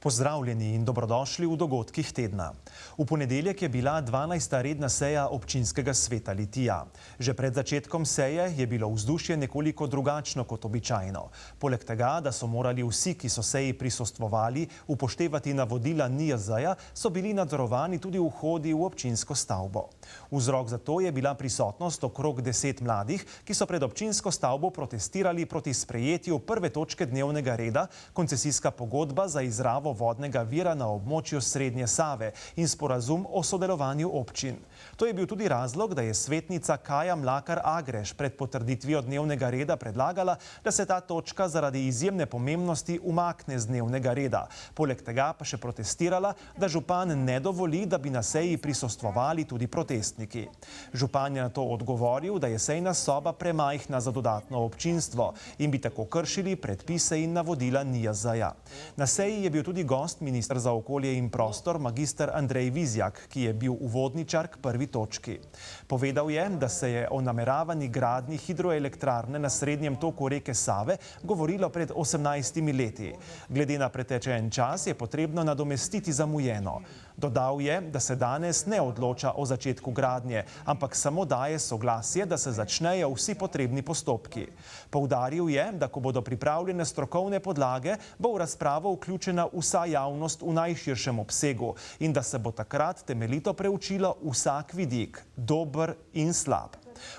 Pozdravljeni in dobrodošli v dogodkih tedna. V ponedeljek je bila 12. redna seja občinskega sveta Litija. Že pred začetkom seje je bilo vzdušje nekoliko drugačno kot običajno. Poleg tega, da so morali vsi, ki so seji prisostvovali, upoštevati navodila NIJZ-ja, so bili nadzorovani tudi vhodi v občinsko stavbo. Vzrok za to je bila prisotnost okrog 10 mladih, ki so pred občinsko stavbo protestirali proti sprejetju prve točke dnevnega reda, koncesijska pogodba za izrabo vodnega vira na območju Srednje Save in sporazum o sodelovanju občin. To je bil tudi razlog, da je svetnica Kaja Mlakar Agreš pred potrditvijo dnevnega reda predlagala, da se ta točka zaradi izjemne pomembnosti umakne z dnevnega reda. Poleg tega pa še protestirala, da župan ne dovoli, da bi na seji prisostvovali tudi protestniki. Župan je na to odgovoril, da je sejna soba premajhna za dodatno občinstvo in bi tako kršili predpise in navodila NIJZ-ja. Na seji je bil tudi gost minister za okolje in prostor magister Andrej Vizjak, ki je bil uvodničar k prvi točki. Povedal je, da se je o nameravani gradnji hidroelektrarne na srednjem toku reke Save govorilo pred 18 leti. Glede na pretečen čas je potrebno nadomestiti zamujeno. Dodal je, da se danes ne odloča o začetku gradnje, ampak samo daje soglasje, da se začnejo vsi potrebni postopki. Poudaril je, da ko bodo pripravljene strokovne podlage, bo v razpravo vključena vsa javnost v najširšem obsegu in da se bo takrat temeljito preučilo vsak vidik, dober in slab.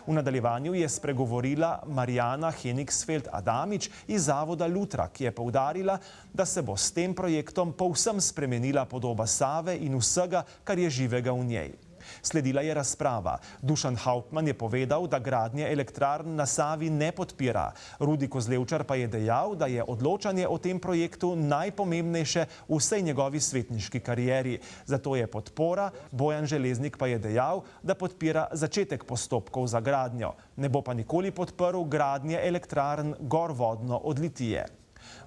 V nadaljevanju je spregovorila Marjana Henigsfeld-Adamič iz zavoda Lutra, ki je poudarila, da se bo s tem projektom povsem spremenila podoba Save in vsega, kar je živega v njej. Sledila je razprava. Dušan Hauptmann je povedal, da gradnje elektrarn na Savi ne podpira. Rudi Kozlevčar pa je dejal, da je odločanje o tem projektu najpomembnejše v vsej njegovi svetniški karieri. Zato je podpora, Bojan Železnik pa je dejal, da podpira začetek postopkov za gradnjo. Ne bo pa nikoli podprl gradnje elektrarn gorvodno od Litije.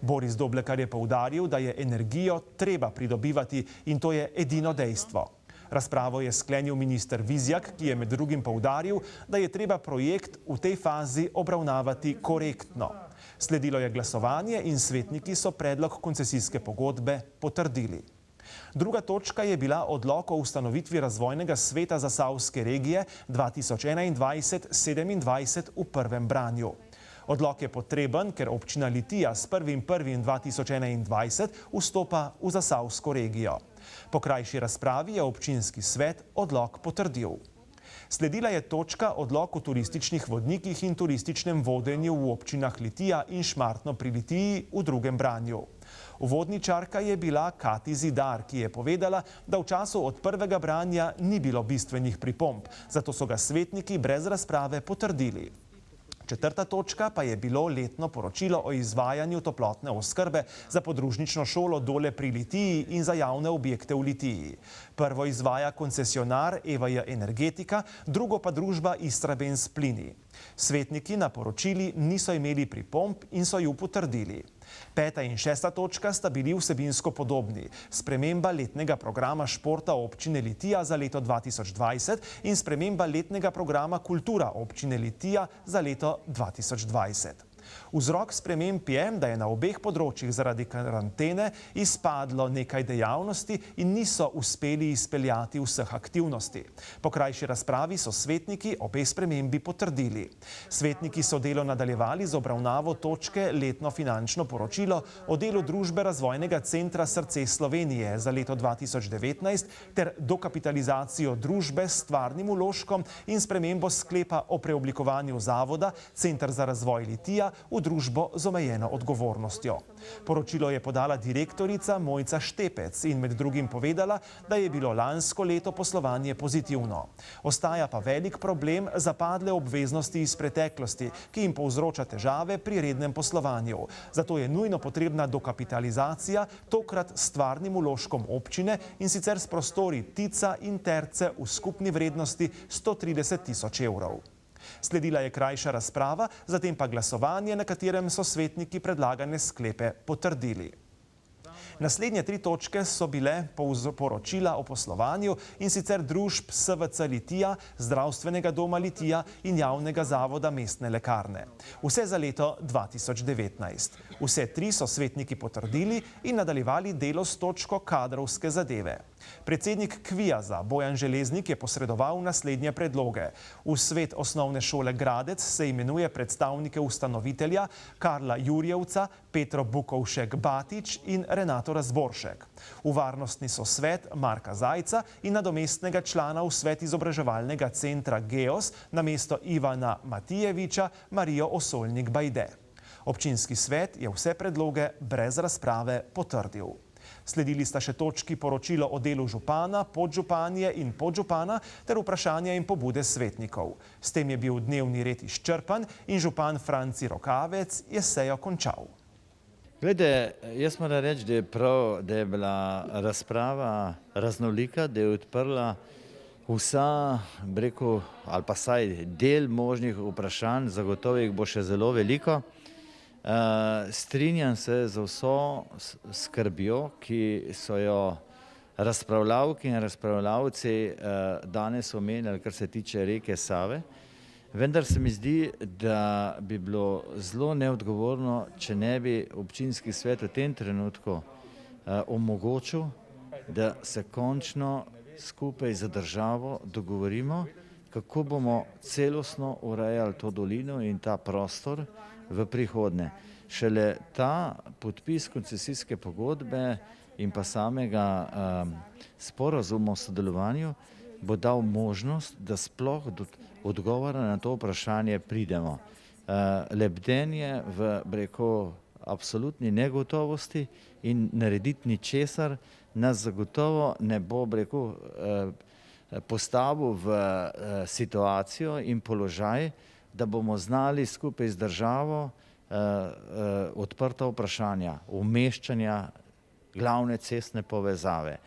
Boris Doblekar je poudaril, da je energijo treba pridobivati in to je edino dejstvo. Razpravo je sklenil minister Vizjak, ki je med drugim poudaril, da je treba projekt v tej fazi obravnavati korektno. Sledilo je glasovanje in svetniki so predlog koncesijske pogodbe potrdili. Druga točka je bila odlok o ustanovitvi razvojnega sveta zasavske regije 2021-2027 v prvem branju. Odlok je potreben, ker občina Litija s 1.1.2021 vstopa v zasavsko regijo. Po krajši razpravi je občinski svet odlok potrdil. Sledila je točka odlok o turističnih vodnikih in turističnem vodenju v občinah Litija in Šmartno pri Litiji v drugem branju. Uvodničarka je bila Kati Zidar, ki je povedala, da v času od prvega branja ni bilo bistvenih pripomb, zato so ga svetniki brez razprave potrdili. Četrta točka pa je bilo letno poročilo o izvajanju toplotne oskrbe za podružnično šolo Dole pri Litiji in za javne objekte v Litiji. Prvo izvaja koncesionar EVJ Energetika, drugo pa družba Istrabenz Plini. Svetniki na poročili niso imeli pripomb in so ju potrdili. Peta in šesta točka sta bili vsebinsko podobni. Sprememba letnega programa športa občine Litija za leto 2020 in sprememba letnega programa kultura občine Litija za leto 2020. Vzrok sprememb je, da je na obeh področjih zaradi karantene izpadlo nekaj dejavnosti in niso uspeli izpeljati vseh aktivnosti. Po krajši razpravi so svetniki obe spremembi potrdili. Svetniki so delo nadaljevali z obravnavo točke letno finančno poročilo o delu družbe Razvojnega centra Srce Slovenije za leto 2019 ter dokapitalizacijo družbe s stvarnim vložkom in spremembo sklepa o preoblikovanju zavoda Center za razvoj Litija v družbo z omejeno odgovornostjo. Poročilo je podala direktorica Mojca Štepec in med drugim povedala, da je bilo lansko leto poslovanje pozitivno. Ostaja pa velik problem zapadle obveznosti iz preteklosti, ki jim povzroča težave pri rednem poslovanju. Zato je nujno potrebna dokapitalizacija, tokrat s stvarnim vložkom občine in sicer s prostori Tica in Terce v skupni vrednosti 130.000 evrov. Sledila je krajša razprava, zatem pa glasovanje, na katerem so svetniki predlagane sklepe potrdili. Naslednje 3 točke so bile poročila o poslovanju, in sicer družb SVC Litija, Zdravstvenega doma Litija in Javnega zavoda Mestne lekarne. Vse za leto 2019. Vse 3 so svetniki potrdili in nadaljevali delo s točko kadrovske zadeve. Predsednik Kviaza Bojan Železnik je posredoval naslednje predloge. V svet osnovne šole Gradec se imenuje predstavnike ustanovitelja Karla Jurjevca, Petro Bukovšek-Batič in Renato Razboršek. V varnostni sosvet Marka Zajca in nadomestnega člana v svet izobraževalnega centra Geos namesto Ivana Matijeviča Marijo Osolnik-Bajde. Občinski svet je vse predloge brez razprave potrdil. Sledili sta še točki poročilo o delu župana, podžupanje in podžupana ter vprašanja in pobude svetnikov. S tem je bil dnevni red izčrpan in župan Franci Rokavec je sejo končal. Glede, jaz moram reči, da je prav, da je bila razprava raznolika, da je odprla vsa, rekel, ali pa saj del možnih vprašanj, zagotovo jih bo še zelo veliko. Strinjam se z vso skrbjo, ki so jo razpravljavki in razpravljavci danes omenjali, kar se tiče reke Save. Vendar se mi zdi, da bi bilo zelo neodgovorno, če ne bi občinski svet v tem trenutku omogočil, da se končno skupaj z državo dogovorimo, kako bomo celostno urejali to dolino in ta prostor v prihodnje. Šele ta podpis koncesijske pogodbe in pa samega sporazuma o sodelovanju bo dal možnost, da sploh do odgovora na to vprašanje pridemo. Lebdenje v, rekel, absolutni negotovosti in narediti ničesar nas zagotovo ne bo, rekel, postavil v situacijo in položaj, da bomo znali skupaj z državo odprta vprašanja, umeščanja glavne cestne povezave,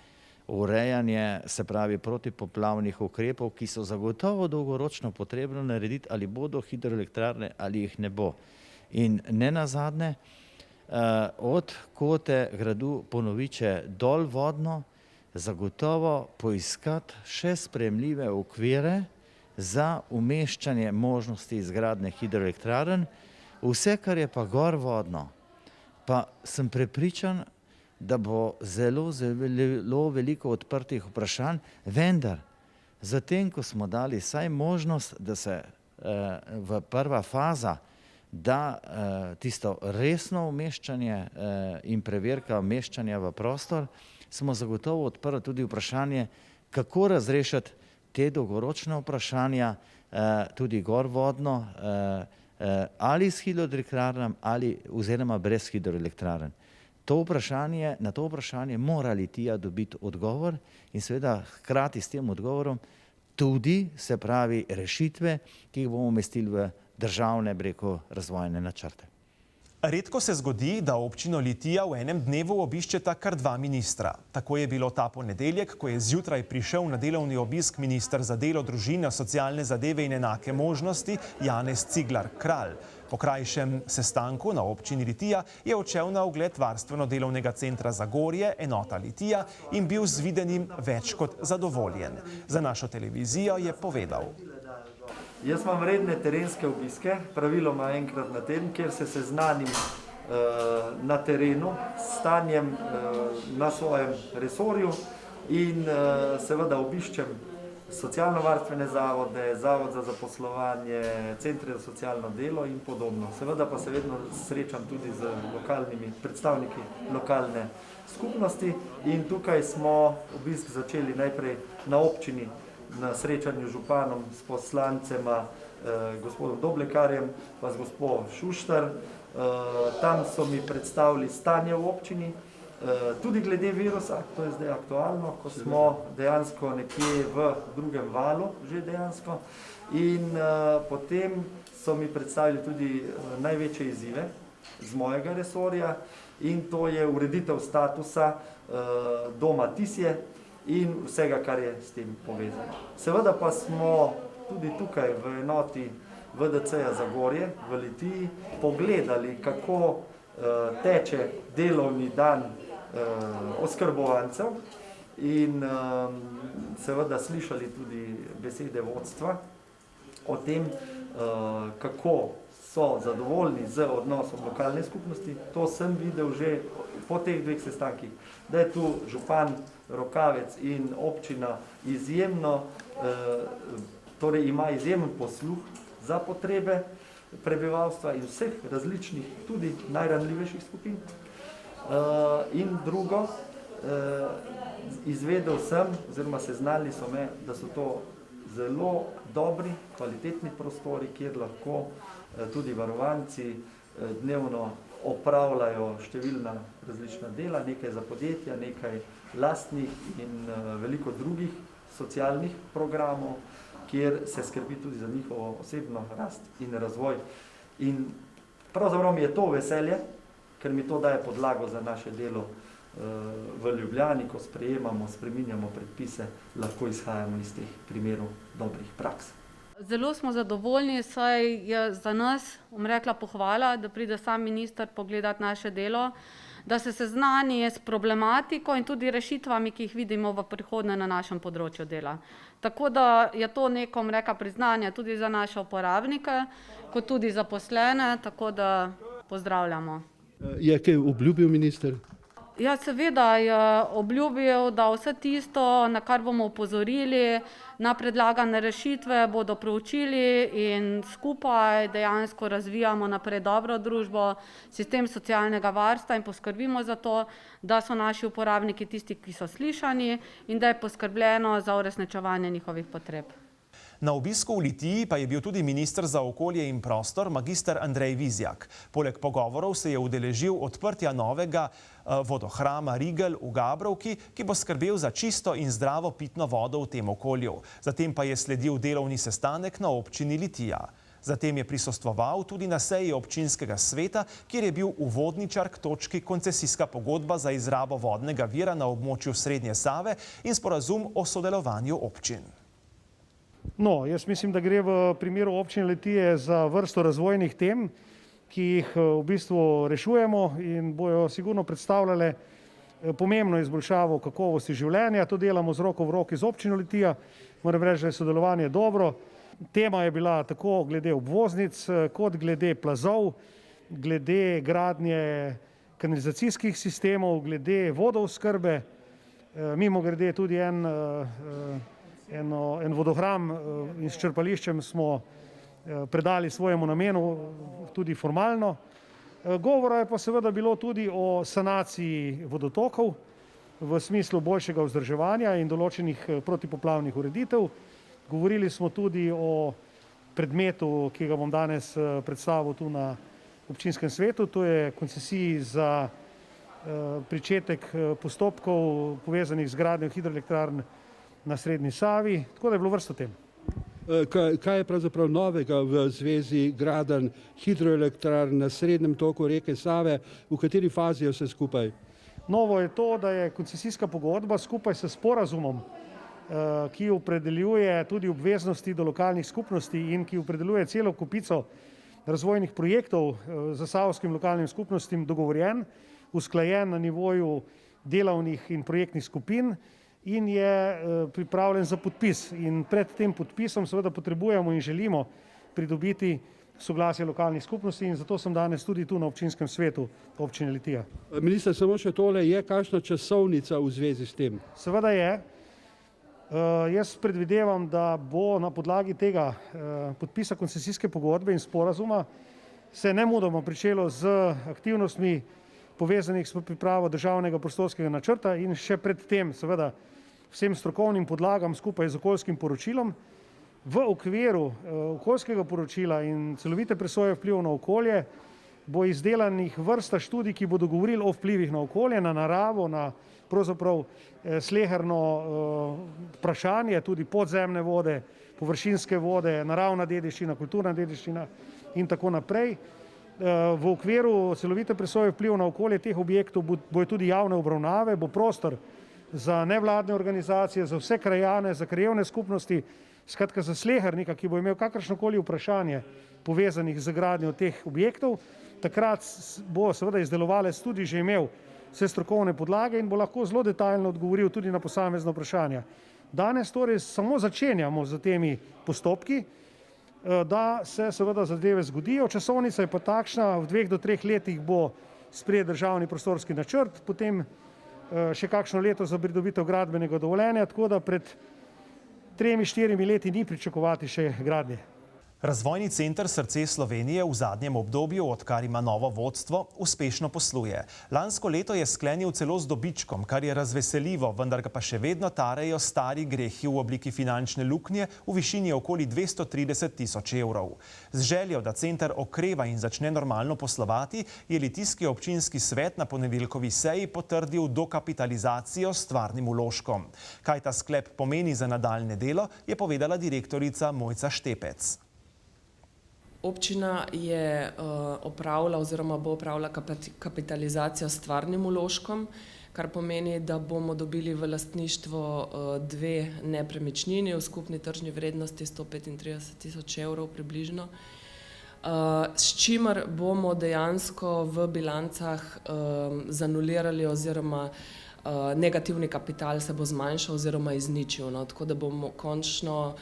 urejanje, se pravi, protipoplavnih ukrepov, ki so zagotovo dolgoročno potrebno narediti, ali bodo hidroelektrarne ali jih ne bo. In ne nazadnje, od kote gradu Ponoviče dol vodno, zagotovo poiskati še sprejemljive okvire za umeščanje možnosti izgradnje hidroelektrarn. Vse, kar je pa gor vodno, pa sem prepričan, da bo zelo veliko odprtih vprašanj, vendar zatem, ko smo dali vsaj možnost, da se v prva faza da tisto resno umeščanje in preverka umeščanja v prostor, smo zagotovo odprli tudi vprašanje, kako razrešiti te dolgoročne vprašanja, tudi gorvodno, ali s hidroelektrarnami ali oziroma brez hidroelektrarn. Na to vprašanje mora Litija dobiti odgovor in seveda hkrati s tem odgovorom tudi, se pravi, rešitve, ki jih bomo umestili v državne, rekel, razvojne načrte. Redko se zgodi, da občino Litija v enem dnevu obiščeta kar 2 ministra. Tako je bilo ta ponedeljek, ko je zjutraj prišel na delovni obisk minister za delo, družino, socialne zadeve in enake možnosti Janez Cigler Kralj. Po krajšem sestanku na občini Litija je odšel na ogled varstveno-delovnega centra Zagorje, enota Litija, in bil z videnim več kot zadovoljen. Za našo televizijo je povedal: Jaz imam redne terenske obiske, praviloma enkrat na teden, kjer se seznanim na terenu s stanjem na svojem resorju in seveda obiščem socialno-varstvene zavode, zavod za zaposlovanje, centre za socialno delo in podobno. Seveda pa se vedno srečam tudi z lokalnimi predstavniki lokalne skupnosti in tukaj smo obisk začeli najprej na občini, na srečanju z županom, s poslancema, gospodom Doblekarjem, pa z gospod Šuštar. Tam so mi predstavili stanje v občini, tudi glede virusa, to je zdaj aktualno, ko smo dejansko nekje v drugem valu, že dejansko. In potem so mi predstavili tudi največje izzive z mojega resorja in to je ureditev statusa doma Tisje in vsega, kar je s tem povezano. Seveda pa smo tudi tukaj v enoti VDC-ja Zagorje v Litiji pogledali, kako teče delovni dan oskrbovancev in seveda slišali tudi besede vodstva o tem, kako so zadovoljni z odnosom lokalne skupnosti. To sem videl že po teh dveh sestankih, da je tu župan Rokavec in občina izjemno, torej ima izjemen posluh za potrebe prebivalstva in vseh različnih, tudi najranljivejših skupin. In drugo, izvedel sem, oziroma seznanili so me, da so to zelo dobri, kvalitetni prostori, kjer lahko tudi varovanci dnevno opravljajo številna različna dela, nekaj za podjetja, nekaj lastnih in veliko drugih socialnih programov, kjer se skrbi tudi za njihovo osebno rast in razvoj. In pravzaprav mi je to veselje, ker mi to daje podlago za naše delo v Ljubljani, ko sprejemamo, spreminjamo predpise, lahko izhajamo iz teh primerov dobrih praks. Zelo smo zadovoljni, saj je za nas, rekla, pohvala, da pride sam minister pogledati naše delo, da se seznani s problematiko in tudi rešitvami, ki jih vidimo v prihodnje na našem področju dela. Tako da je to neko, rekla, priznanje tudi za naše uporabnike, kot tudi zaposlene, tako da pozdravljamo. Je kaj obljubil minister? Ja, seveda je obljubil, da vse tisto, na kar bomo opozorili, na predlagane rešitve bodo proučili in skupaj dejansko razvijamo naprej dobro družbo, sistem socialnega varstva in poskrbimo za to, da so naši uporabniki tisti, ki so slišani in da je poskrbljeno za uresničevanje njihovih potreb. Na obisku v Litiji pa je bil tudi minister za okolje in prostor, magister Andrej Vizjak. Poleg pogovorov se je udeležil odprtja novega vodohrama Rigel v Gabrovki, ki bo skrbel za čisto in zdravo pitno vodo v tem okolju. Zatem pa je sledil delovni sestanek na občini Litija. Zatem je prisostvoval tudi na seji občinskega sveta, kjer je bil uvodničar k točki koncesijska pogodba za izrabo vodnega vira na območju Srednje Save in sporazum o sodelovanju občin. No, jaz mislim, da gre v primeru občine Litije za vrsto razvojnih tem, ki jih v bistvu rešujemo in bojo sigurno predstavljale pomembno izboljšavo kakovosti življenja. To delamo z roko v roki z občino Litija. Moram reči, da je sodelovanje dobro. Tema je bila tako glede obvoznic, kot glede plazov, glede gradnje kanalizacijskih sistemov, glede vodooskrbe. Mimogrede tudi en vodohram in s črpališčem smo predali svojemu namenu, tudi formalno. Govora je pa seveda bilo tudi o sanaciji vodotokov v smislu boljšega vzdrževanja in določenih protipoplavnih ureditev. Govorili smo tudi o predmetu, ki ga bom danes predstavil tu na občinskem svetu, to je koncesiji za pričetek postopkov povezanih z gradnjo hidroelektrarn na Srednji Savi, tako da je bilo vrsto tem. Kaj je pravzaprav novega v zvezi gradenj hidroelektrarn na srednjem toku reke Save, v kateri fazi je vse skupaj? Novo je to, da je koncesijska pogodba skupaj s sporazumom, ki opredeljuje tudi obveznosti do lokalnih skupnosti in ki opredeljuje celo kupico razvojnih projektov za zasavskim lokalnim skupnostim dogovorjen, usklajen na nivoju delovnih in projektnih skupin in je pripravljen za podpis. In pred tem podpisom seveda potrebujemo in želimo pridobiti soglasje lokalnih skupnosti in zato sem danes tudi tu na občinskem svetu občine Litija. Minister, samo še tole, je kakšna časovnica v zvezi s tem? Seveda je. Jaz predvidevam, da bo na podlagi tega podpisa koncesijske pogodbe in sporazuma se nemudoma pričelo z aktivnostmi povezanih s pripravo državnega prostorskega načrta in še predtem seveda vsem strokovnim podlagam skupaj z okoljskim poročilom. V okviru okoljskega poročila in celovite presoje vplivov na okolje bo izdelanih vrsta študij, ki bodo govorili o vplivih na okolje, na naravo, na pravzaprav sleherno vprašanje, tudi podzemne vode, površinske vode, naravna dediščina, kulturna dediščina in tako naprej. V okviru celovite presoje vplivov na okolje teh objektov bojo tudi javne obravnave, bo prostor za nevladne organizacije, za vse krajane, za krajevne skupnosti, skratka za slehernika, ki bo imel kakršnokoli vprašanje povezanih z gradnjo teh objektov. Takrat bo seveda izdelovalec tudi že imel vse strokovne podlage in bo lahko zelo detaljno odgovoril tudi na posamezno vprašanje. Danes torej samo začenjamo z temi postopki, da se seveda zadeve zgodijo. Časovnica je pa takšna, v 2 do 3 letih bo sprejet državni prostorski načrt, potem še kakšno leto za pridobitev gradbenega dovoljenja, tako da pred 3-4 leti ni pričakovati še gradnje. Razvojni center Srce Slovenije v zadnjem obdobju, odkar ima novo vodstvo, uspešno posluje. Lansko leto je sklenil celo z dobičkom, kar je razveseljivo, vendar ga pa še vedno tarejo stari grehi v obliki finančne luknje v višini okoli 230 tisoč evrov. Z željo, da center okreva in začne normalno poslovati, je litijski občinski svet na ponedeljkovi seji potrdil dokapitalizacijo s stvarnim vložkom. Kaj ta sklep pomeni za nadaljne delo, je povedala direktorica Mojca Štepec. Občina je opravila oziroma bo opravila kapitalizacijo s stvarnim vložkom, kar pomeni, da bomo dobili v lastništvo 2 nepremičnini v skupni tržni vrednosti 135 tisoč evrov približno, s čimer bomo dejansko v bilancah zanulirali oziroma negativni kapital se bo zmanjšal oziroma izničil, tako da bomo končno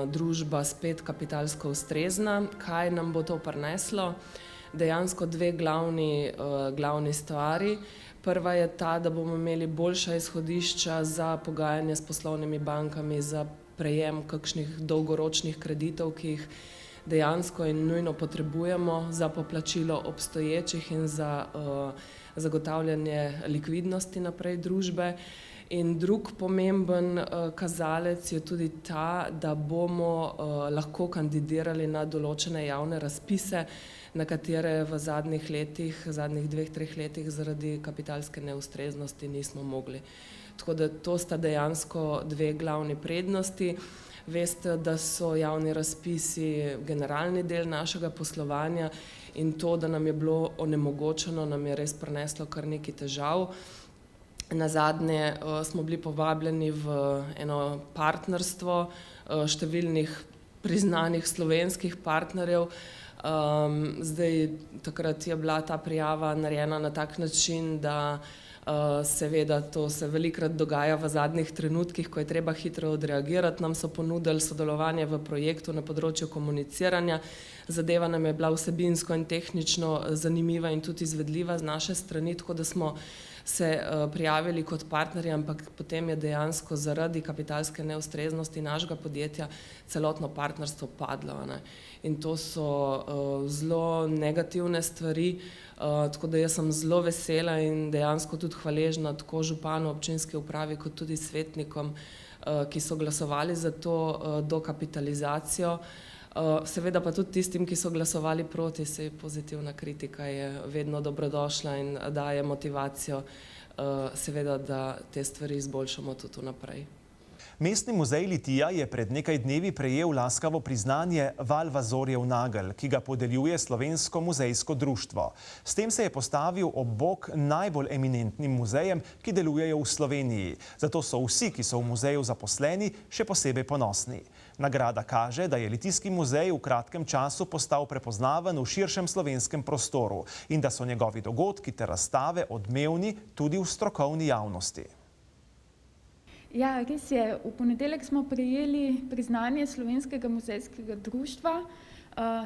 družba spet kapitalsko ustrezna. Kaj nam bo to prineslo? Dejansko 2 glavni stvari. Prva je ta, da bomo imeli boljša izhodišča za pogajanje s poslovnimi bankami za prejem kakšnih dolgoročnih kreditov, ki jih dejansko in nujno potrebujemo za poplačilo obstoječih in za zagotavljanje likvidnosti naprej družbe. In drug pomemben kazalec je tudi ta, da bomo lahko kandidirali na določene javne razpise, na katere v zadnjih 2-3 letih zaradi kapitalske neustreznosti nismo mogli. Tako da to sta dejansko 2 glavni prednosti. Veste, da so javni razpisi generalni del našega poslovanja in to, da nam je bilo onemogočeno, nam je res prineslo kar nekaj težav. Nazadnje smo bili povabljeni v eno partnerstvo številnih priznanih slovenskih partnerjev. Takrat je bila ta prijava narejena na tak način, da seveda to se velikokrat dogaja v zadnjih trenutkih, ko je treba hitro odreagirati. Nam so ponudili sodelovanje v projektu na področju komuniciranja. Zadeva nam je bila vsebinsko in tehnično zanimiva in tudi izvedljiva z naše strani, tako da smo se prijavili kot partnerji, ampak potem je dejansko zaradi kapitalske neustreznosti našega podjetja celotno partnerstvo padlo. In to so zelo negativne stvari, tako da jaz sem zelo vesela in dejansko tudi hvaležna tako županu, občinski upravi kot tudi svetnikom, ki so glasovali za to dokapitalizacijo. Seveda pa tudi tistim, ki so glasovali proti, saj pozitivna kritika je vedno dobrodošla in daje motivacijo, seveda, da te stvari izboljšamo tudi vnaprej. Mestni muzej Litija je pred nekaj dnevi prejel laskavo priznanje Valvazorjev nagelj, ki ga podeljuje Slovensko muzejsko društvo. S tem se je postavil ob bok najbolj eminentnim muzejem, ki delujejo v Sloveniji. Zato so vsi, ki so v muzeju zaposleni, še posebej ponosni. Nagrada kaže, da je Litijski muzej v kratkem času postal prepoznaven v širšem slovenskem prostoru in da so njegovi dogodki ter razstave odmevni tudi v strokovni javnosti. Ja, res je. V ponedeljek smo prejeli priznanje Slovenskega muzejskega društva.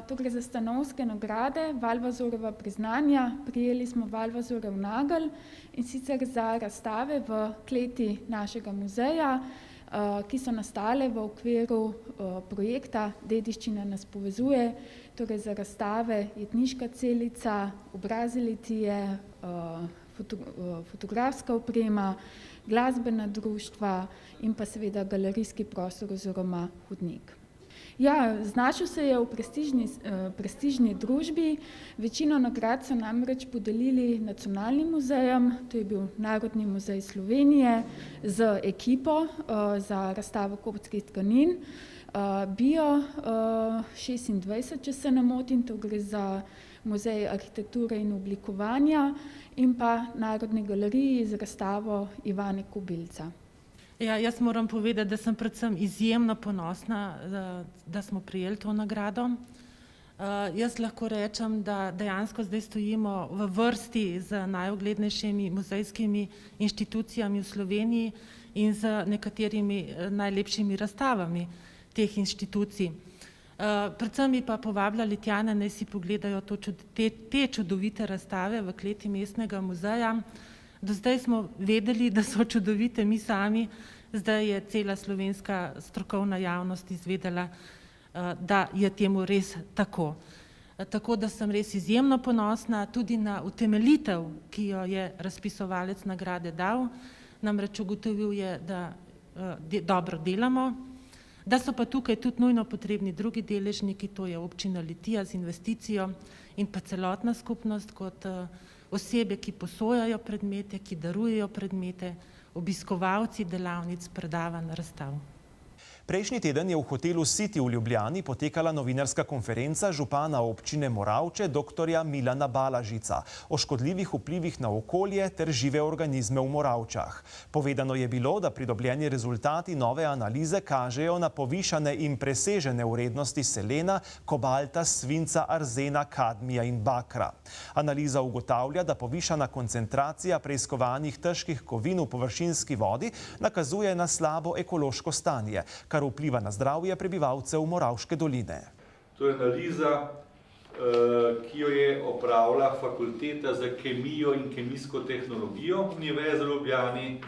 To gre za stanovske nagrade, Valvazorjeva priznanja. Prejeli smo Valvazorjev nagelj in sicer za razstave v kleti našega muzeja, ki so nastale v okviru projekta Dediščina nas povezuje, torej za razstave Jetniška celica, obrazi Litije, fotografska oprema, glasbena društva in pa seveda galerijski prostor oziroma hodnik. Ja, znašel se je v prestižni družbi. Večino nagrad so namreč podelili nacionalnim muzejem, to je bil Narodni muzej Slovenije z ekipo za razstavo koptskih tkanin, Bio 26, če se ne motim, to gre za Muzej arhitekture in oblikovanja in pa Narodni galeriji z razstavo Ivane Kobilca. Ja, jaz moram povedati, da sem predvsem izjemno ponosna, da smo prejeli to nagrado. Jaz lahko rečem, da dejansko zdaj stojimo v vrsti z najuglednejšimi muzejskimi inštitucijami v Sloveniji in z nekaterimi najlepšimi razstavami teh inštitucij. Predvsem bi pa povabljali Tjane, naj si pogledajo te čudovite razstave v kleti mestnega muzeja. Do zdaj smo vedeli, da so čudovite mi sami, zdaj je cela slovenska strokovna javnost izvedela, da je temu res tako. Tako da sem res izjemno ponosna tudi na utemeljitev, ki jo je razpisovalec nagrade dal. Namreč ugotovil je, da dobro delamo, da so pa tukaj tudi nujno potrebni drugi deležniki, to je občina Litija z investicijo in pa celotna skupnost kot osebe, ki posojajo predmete, ki darujejo predmete, obiskovalci delavnic, predavanj, razstav. Prejšnji teden je v hotelu City v Ljubljani potekala novinarska konferenca župana občine Moravče dr. Milana Balažica o škodljivih vplivih na okolje ter žive organizme v Moravčah. Povedano je bilo, da pridobljeni rezultati nove analize kažejo na povišane in presežene vrednosti selena, kobalta, svinca, arzena, kadmija in bakra. Analiza ugotavlja, da povišana koncentracija preiskovanih težkih kovin v površinski vodi nakazuje na slabo ekološko stanje, kar vpliva na zdravje prebivalcev Moravške doline. To je analiza, ki jo je opravila Fakulteta za kemijo in kemijsko tehnologijo Univerze v Ljubljani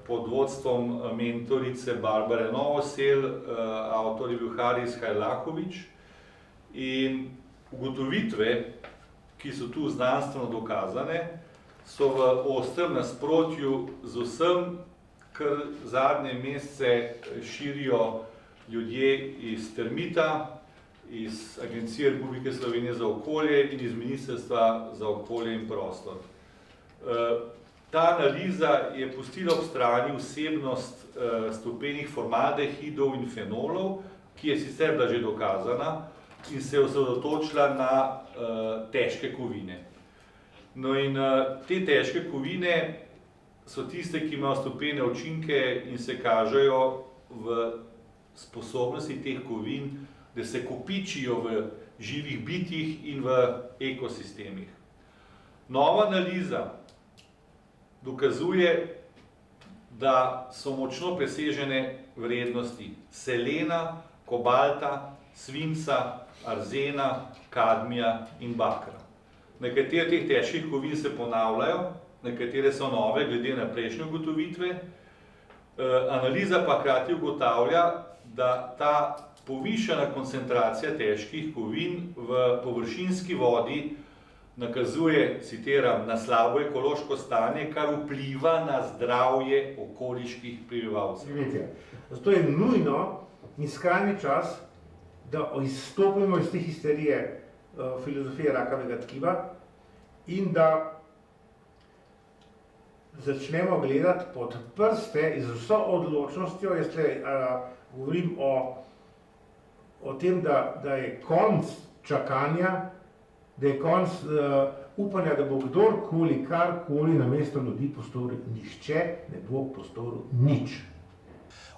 pod vodstvom mentorice Barbare Novosel, avtor je bil Haris Hajlaković. In ugotovitve, ki so tu znanstveno dokazane, so v ostrem nasprotju z vsem, kar zadnje mesece širijo ljudje iz Termita, iz Agencije Republike Slovenije za okolje in iz Ministrstva za okolje in prostor. Ta analiza je pustila ob strani vsebnost strupenih formaldehidov in fenolov, ki je sicer bila že dokazana in se je osredotočila na težke kovine. No in te težke kovine so tiste, ki imajo strupene učinke in se kažejo v sposobnosti teh kovin, da se kopičijo v živih bitjih in v ekosistemih. Nova analiza dokazuje, da so močno presežene vrednosti selena, kobalta, svinca, arzena, kadmija in bakra. Nekatere teh težkih kovin se ponavljajo, nekatere so nove glede na prejšnje ugotovitve. Analiza pa hkrati ugotavlja, da ta povišana koncentracija težkih kovin v površinski vodi nakazuje, citiram, na slabo ekološko stanje, kar vpliva na zdravje okoliških prebivalcev. Zato je nujno in skrajni čas, da izstopimo iz te histerije filozofije rakavega tkiva in da začnemo gledati pod prste in z vso odločnostjo. Jaz govorim o tem, da je konc čakanja, da je konc upanja, da bo kdorkoli, karkoli namesto ljudi postoril. Nihče ne bo postoril nič.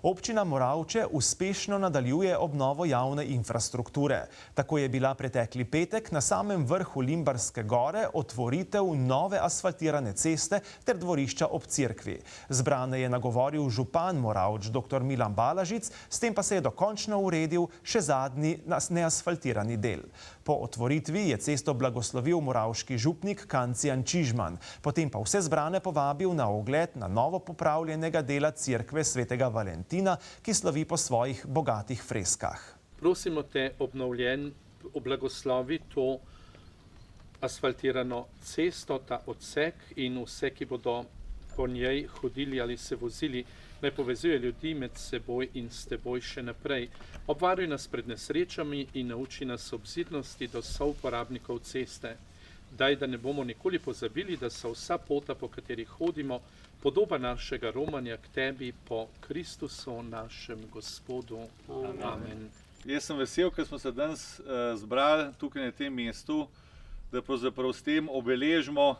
Občina Moravče uspešno nadaljuje obnovo javne infrastrukture. Tako je bila pretekli petek na samem vrhu Limbarske gore otvoritev nove asfaltirane ceste ter dvorišča ob cerkvi. Zbrane je nagovoril župan Moravč dr. Milan Balažic, s tem pa se je dokončno uredil še zadnji neasfaltirani del. Po otvoritvi je cesto blagoslovil moravški župnik Kancijan Čižman, potem pa vse zbrane povabil na ogled na novo popravljenega dela cerkve svetega Valentina, ki slovi po svojih bogatih freskah. Prosimo te oblagoslovi to asfaltirano cesto, ta odsek in vse, ki bodo po njej hodili ali se vozili, naj povezuje ljudi med seboj in s teboj še naprej. Obvaruj nas pred nesrečami in nauči nas obzirnosti do souporabnikov ceste. Daj, da ne bomo nikoli pozabili, da so vsa pota, po katerih hodimo, podoba našega romanja k tebi po Kristusu, našem Gospodu. Amen. Jaz sem vesel, ker smo se danes zbrali tukaj na tem mestu, da pravzaprav s tem obeležimo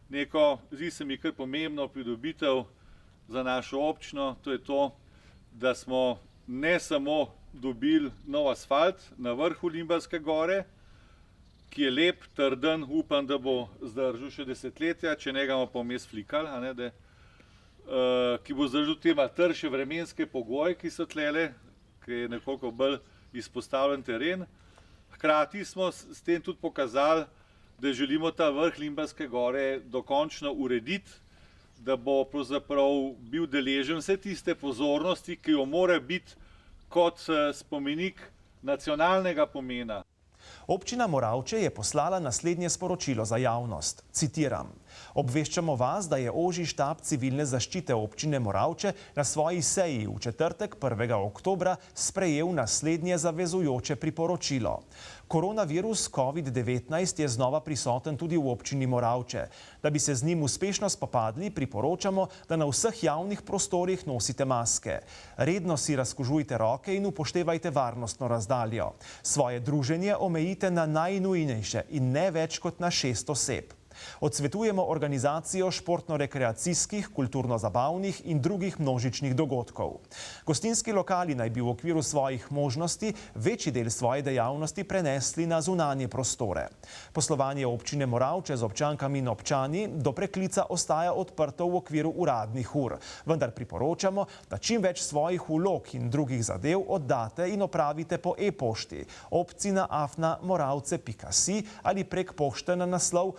neko, zdi se mi kar pomembno pridobitev za našo občino. To je to, da smo ne samo dobili nov asfalt na vrhu Limbarske gore, ki je lep, trden, upam, da bo zdržal še desetletja, če ne ga bomo pa vmes flikali, ki bo zdržal te trše vremenske pogoje, ki so tlele, ki je nekoliko bolj izpostavljen teren. Hkrati smo s tem tudi pokazali, da želimo ta vrh Limbarske gore dokončno urediti, da bo pravzaprav bil deležen vse tiste pozornosti, ki jo mora biti kot spomenik nacionalnega pomena. Občina Moravče je poslala naslednje sporočilo za javnost. Citiram: Obveščamo vas, da je ožji štab civilne zaščite občine Moravče na svoji seji v četrtek 1. oktobra sprejel naslednje zavezujoče priporočilo. Koronavirus COVID-19 je znova prisoten tudi v občini Moravče. Da bi se z njim uspešno spopadli, priporočamo, da na vseh javnih prostorih nosite maske. Redno si razkužujte roke in upoštevajte varnostno razdaljo. Svoje druženje omejite na najnujnejše in ne več kot na 6 oseb. Odsvetujemo organizacijo športno-rekreacijskih, kulturno-zabavnih in drugih množičnih dogodkov. Gostinski lokali naj bi v okviru svojih možnosti večji del svoje dejavnosti prenesli na zunanje prostore. Poslovanje občine Moravče z občankami in občani do preklica ostaja odprto v okviru uradnih ur, vendar priporočamo, da čim več svojih vlog in drugih zadev oddate in opravite po e-pošti obcina@moravce.si ali prek pošte na naslov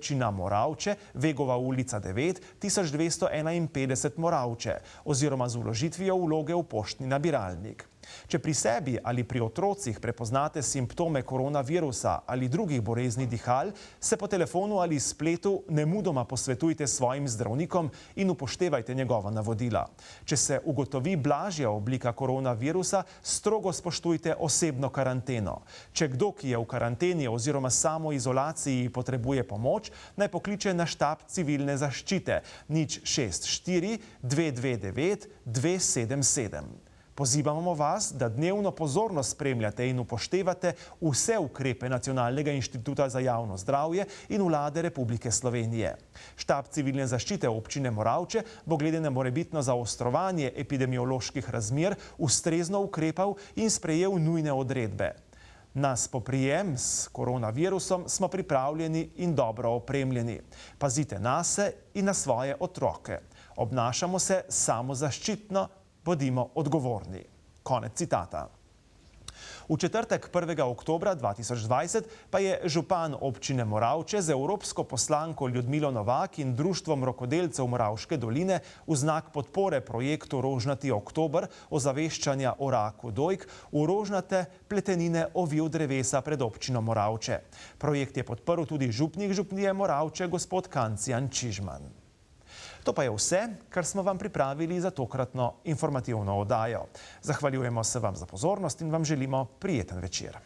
Občina Moravče, Vegova ulica 9, 1251 Moravče oziroma z vložitvijo vloge v poštni nabiralnik. Če pri sebi ali pri otrocih prepoznate simptome koronavirusa ali drugih bolezni dihal, se po telefonu ali spletu nemudoma posvetujte s svojim zdravnikom in upoštevajte njegova navodila. Če se ugotovi blažja oblika koronavirusa, strogo spoštujte osebno karanteno. Če kdo, ki je v karanteni oziroma samoizolaciji, potrebuje pomoč, naj pokliče na štab civilne zaščite 064 229 277. Pozivamo vas, da dnevno pozorno spremljate in upoštevate vse ukrepe Nacionalnega inštituta za javno zdravje in Vlade Republike Slovenije. Štab civilne zaščite občine Moravče bo glede na morebitno zaostrovanje epidemioloških razmer ustrezno ukrepal in sprejel nujne odredbe. Na spoprijem s koronavirusom smo pripravljeni in dobro opremljeni. Pazite nase in na svoje otroke. Obnašamo se samozaščitno, bodimo odgovorni. Konec citata. V četrtek 1. oktobra 2020 pa je župan občine Moravče z evropsko poslanko Ljudmilo Novak in Društvom rokodelcev Moravške doline v znak podpore projektu Rožnati oktober ozaveščanja o raku dojk v rožnate pletenine ovil drevesa pred občino Moravče. Projekt je podprl tudi župnik župnije Moravče gospod Kancijan Čižman. To pa je vse, kar smo vam pripravili za tokratno informativno oddajo. Zahvaljujemo se vam za pozornost in vam želimo prijeten večer.